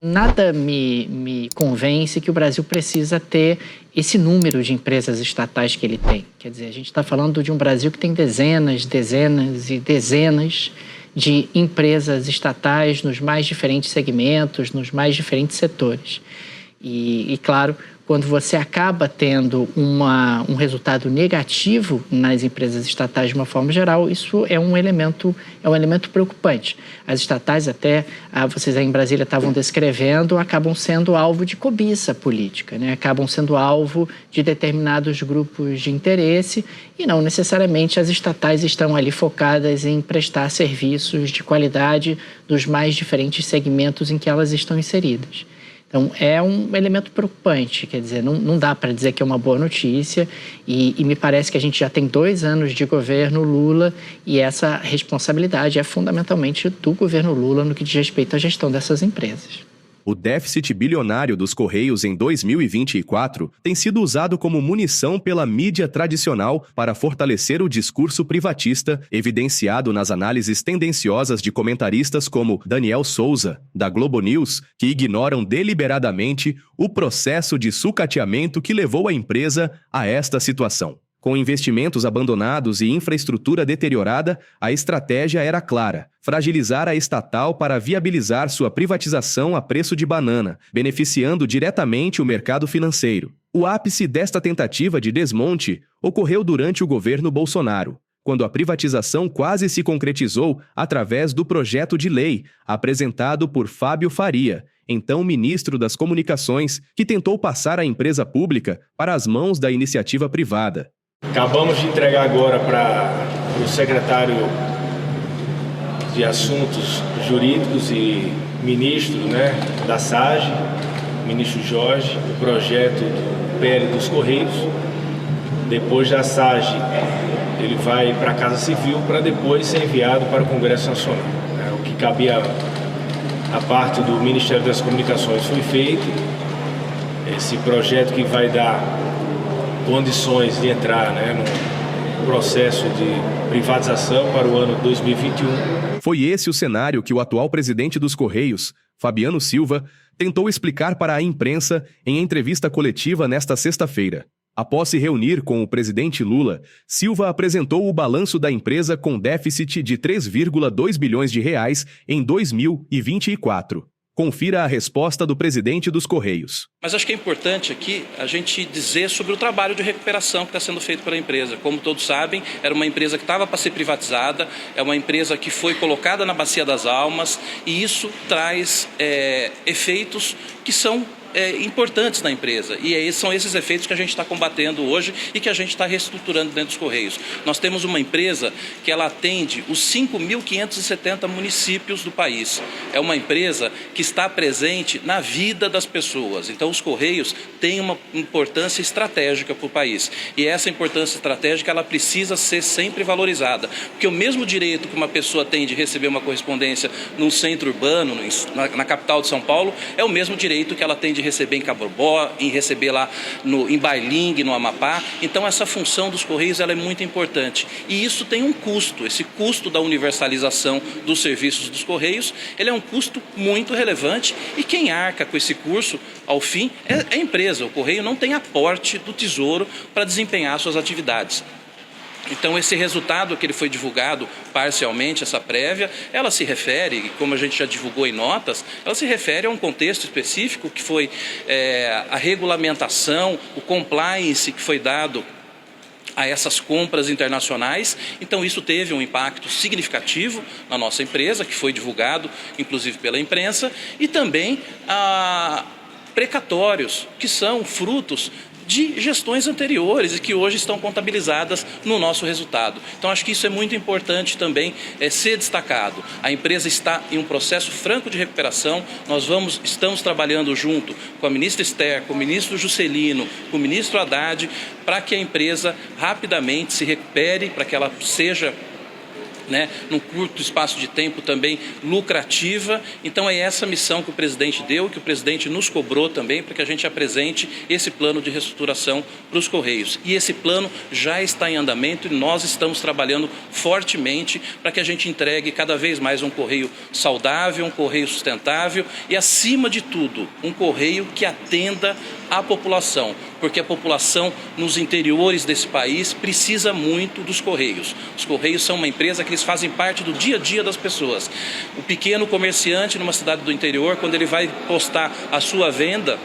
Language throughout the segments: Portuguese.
Nada me convence que o Brasil precisa ter esse número de empresas estatais que ele tem. Quer dizer, a gente está falando de um Brasil que tem dezenas e dezenas de empresas estatais nos mais diferentes segmentos, nos mais diferentes setores. E claro, quando você acaba tendo um resultado negativo nas empresas estatais de uma forma geral, isso é um elemento preocupante. As estatais, até vocês aí em Brasília estavam descrevendo, acabam sendo alvo de cobiça política, né? Acabam sendo alvo de determinados grupos de interesse e não necessariamente as estatais estão ali focadas em prestar serviços de qualidade dos mais diferentes segmentos em que elas estão inseridas. Então, é um elemento preocupante, quer dizer, não dá para dizer que é uma boa notícia e me parece que a gente já tem 2 anos de governo Lula e essa responsabilidade é fundamentalmente do governo Lula no que diz respeito à gestão dessas empresas. O déficit bilionário dos Correios em 2024 tem sido usado como munição pela mídia tradicional para fortalecer o discurso privatista, evidenciado nas análises tendenciosas de comentaristas como Daniel Souza, da Globo News, que ignoram deliberadamente o processo de sucateamento que levou a empresa a esta situação. Com investimentos abandonados e infraestrutura deteriorada, a estratégia era clara: fragilizar a estatal para viabilizar sua privatização a preço de banana, beneficiando diretamente o mercado financeiro. O ápice desta tentativa de desmonte ocorreu durante o governo Bolsonaro, quando a privatização quase se concretizou através do projeto de lei apresentado por Fábio Faria, então ministro das Comunicações, que tentou passar a empresa pública para as mãos da iniciativa privada. Acabamos de entregar agora para o secretário de Assuntos Jurídicos e ministro, da SAGE, ministro Jorge, o projeto do PL dos Correios. Depois da SAGE, ele vai para a Casa Civil para depois ser enviado para o Congresso Nacional. O que cabia a parte do Ministério das Comunicações foi feito. Esse projeto que vai dar condições de entrar no processo de privatização para o ano 2021. Foi esse o cenário que o atual presidente dos Correios, Fabiano Silva, tentou explicar para a imprensa em entrevista coletiva nesta sexta-feira. Após se reunir com o presidente Lula, Silva apresentou o balanço da empresa com déficit de 3,2 bilhões de reais em 2024. Confira a resposta do presidente dos Correios. Mas acho que é importante aqui a gente dizer sobre o trabalho de recuperação que está sendo feito pela empresa. Como todos sabem, era uma empresa que estava para ser privatizada, é uma empresa que foi colocada na bacia das almas e isso traz efeitos que são importantes na empresa e são esses efeitos que a gente está combatendo hoje e que a gente está reestruturando dentro dos Correios. Nós temos uma empresa que ela atende os 5.570 municípios do país. É uma empresa que está presente na vida das pessoas. Então os Correios têm uma importância estratégica para o país e essa importância estratégica ela precisa ser sempre valorizada, porque o mesmo direito que uma pessoa tem de receber uma correspondência num centro urbano, na capital de São Paulo, é o mesmo direito que ela tem de receber em Caboró, em receber lá em Bailingue, no Amapá. Então essa função dos Correios ela é muito importante e isso tem um custo. Esse custo da universalização dos serviços dos Correios, ele é um custo muito relevante e quem arca com esse custo, ao fim, é a empresa. O Correio não tem aporte do Tesouro para desempenhar suas atividades. Então esse resultado que ele foi divulgado parcialmente, essa prévia, ela se refere, como a gente já divulgou em notas, ela se refere a um contexto específico que foi a regulamentação, o compliance que foi dado a essas compras internacionais. Então isso teve um impacto significativo na nossa empresa, que foi divulgado inclusive pela imprensa, e também precatórios, que são frutos de gestões anteriores e que hoje estão contabilizadas no nosso resultado. Então acho que isso é muito importante também ser destacado. A empresa está em um processo franco de recuperação, estamos trabalhando junto com a ministra Esther, com o ministro Juscelino, com o ministro Haddad, para que a empresa rapidamente se recupere, para que ela seja num curto espaço de tempo também lucrativa. Então é essa missão que o presidente deu, que o presidente nos cobrou também, para que a gente apresente esse plano de reestruturação para os Correios. E esse plano já está em andamento e nós estamos trabalhando fortemente para que a gente entregue cada vez mais um Correio saudável, um Correio sustentável e, acima de tudo, um Correio que atenda a população, porque a população nos interiores desse país precisa muito dos Correios. Os Correios são uma empresa que eles fazem parte do dia a dia das pessoas. O pequeno comerciante numa cidade do interior, quando ele vai postar a sua venda,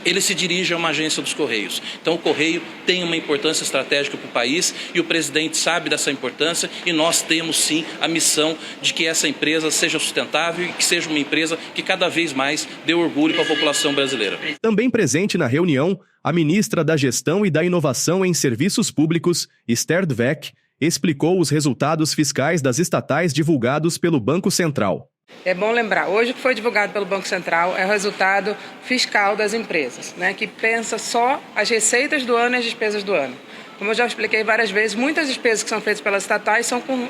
ele se dirige a uma agência dos Correios. Então o Correio tem uma importância estratégica para o país e o presidente sabe dessa importância e nós temos sim a missão de que essa empresa seja sustentável e que seja uma empresa que cada vez mais dê orgulho para a população brasileira. Também presente na reunião, a ministra da Gestão e da Inovação em Serviços Públicos, Esther Dweck, explicou os resultados fiscais das estatais divulgados pelo Banco Central. É bom lembrar, hoje o que foi divulgado pelo Banco Central é o resultado fiscal das empresas, que pensa só as receitas do ano e as despesas do ano. Como eu já expliquei várias vezes, muitas despesas que são feitas pelas estatais são com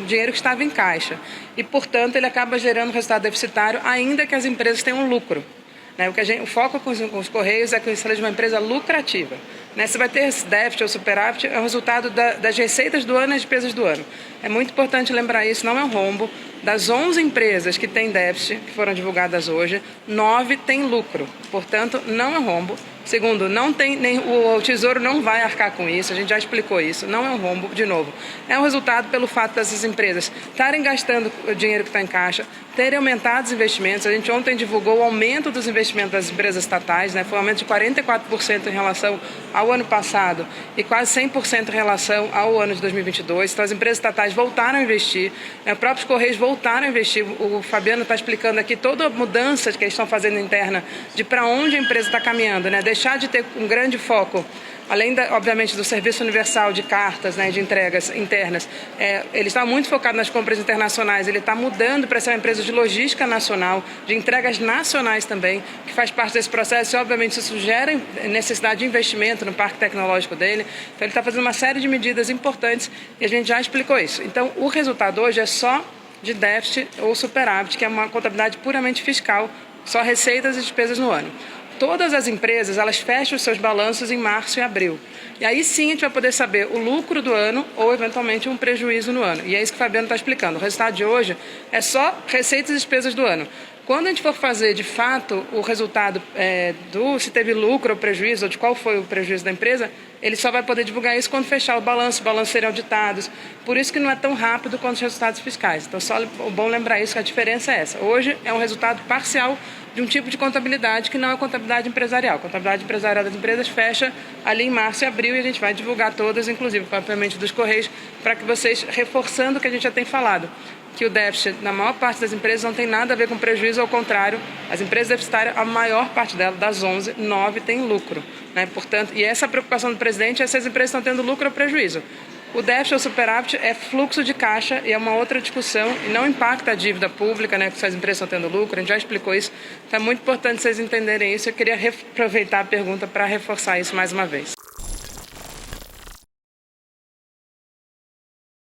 dinheiro que estava em caixa e, portanto, ele acaba gerando resultado deficitário, ainda que as empresas tenham lucro. O foco com os Correios é que seja uma empresa lucrativa. Se vai ter esse déficit ou superávit, é o resultado das receitas do ano e das despesas do ano. É muito importante lembrar isso, não é um rombo. Das 11 empresas que têm déficit, que foram divulgadas hoje, 9 têm lucro. Portanto, não é um rombo. Segundo, o Tesouro não vai arcar com isso, a gente já explicou isso, não é um rombo, de novo. É um resultado pelo fato dessas empresas estarem gastando o dinheiro que está em caixa, terem aumentado os investimentos. A gente ontem divulgou o aumento dos investimentos das empresas estatais, foi um aumento de 44% em relação ao ano passado e quase 100% em relação ao ano de 2022. Então, as empresas estatais voltaram a investir, os próprios Correios voltaram a investir. O Fabiano está explicando aqui toda a mudança que eles estão fazendo interna de para onde a empresa está caminhando, deixar de ter um grande foco, além, obviamente, do serviço universal de cartas, de entregas internas. Ele está muito focado nas compras internacionais, ele está mudando para ser uma empresa de logística nacional, de entregas nacionais também, que faz parte desse processo e, obviamente, isso gera necessidade de investimento no parque tecnológico dele. Então, ele está fazendo uma série de medidas importantes e a gente já explicou isso. Então, o resultado hoje é só de déficit ou superávit, que é uma contabilidade puramente fiscal, só receitas e despesas no ano. Todas as empresas, elas fecham os seus balanços em março e abril. E aí sim a gente vai poder saber o lucro do ano ou, eventualmente, um prejuízo no ano. E é isso que o Fabiano está explicando. O resultado de hoje é só receitas e despesas do ano. Quando a gente for fazer, de fato, o resultado se teve lucro ou prejuízo, ou de qual foi o prejuízo da empresa, ele só vai poder divulgar isso quando fechar o balanço, os balanços serem auditados. Por isso que não é tão rápido quanto os resultados fiscais. Então, só é bom lembrar isso, que a diferença é essa. Hoje é um resultado parcial de um tipo de contabilidade que não é contabilidade empresarial. A contabilidade empresarial das empresas fecha ali em março e abril e a gente vai divulgar todas, inclusive propriamente dos Correios, para que vocês, reforçando o que a gente já tem falado, que o déficit, na maior parte das empresas, não tem nada a ver com prejuízo, ao contrário, as empresas deficitárias, a maior parte delas, das 11, 9 tem lucro. Portanto, e essa preocupação do presidente é se as empresas estão tendo lucro ou prejuízo. O déficit ou superávit é fluxo de caixa e é uma outra discussão e não impacta a dívida pública, se as empresas estão tendo lucro, a gente já explicou isso. Então é muito importante vocês entenderem isso. Eu queria aproveitar a pergunta para reforçar isso mais uma vez.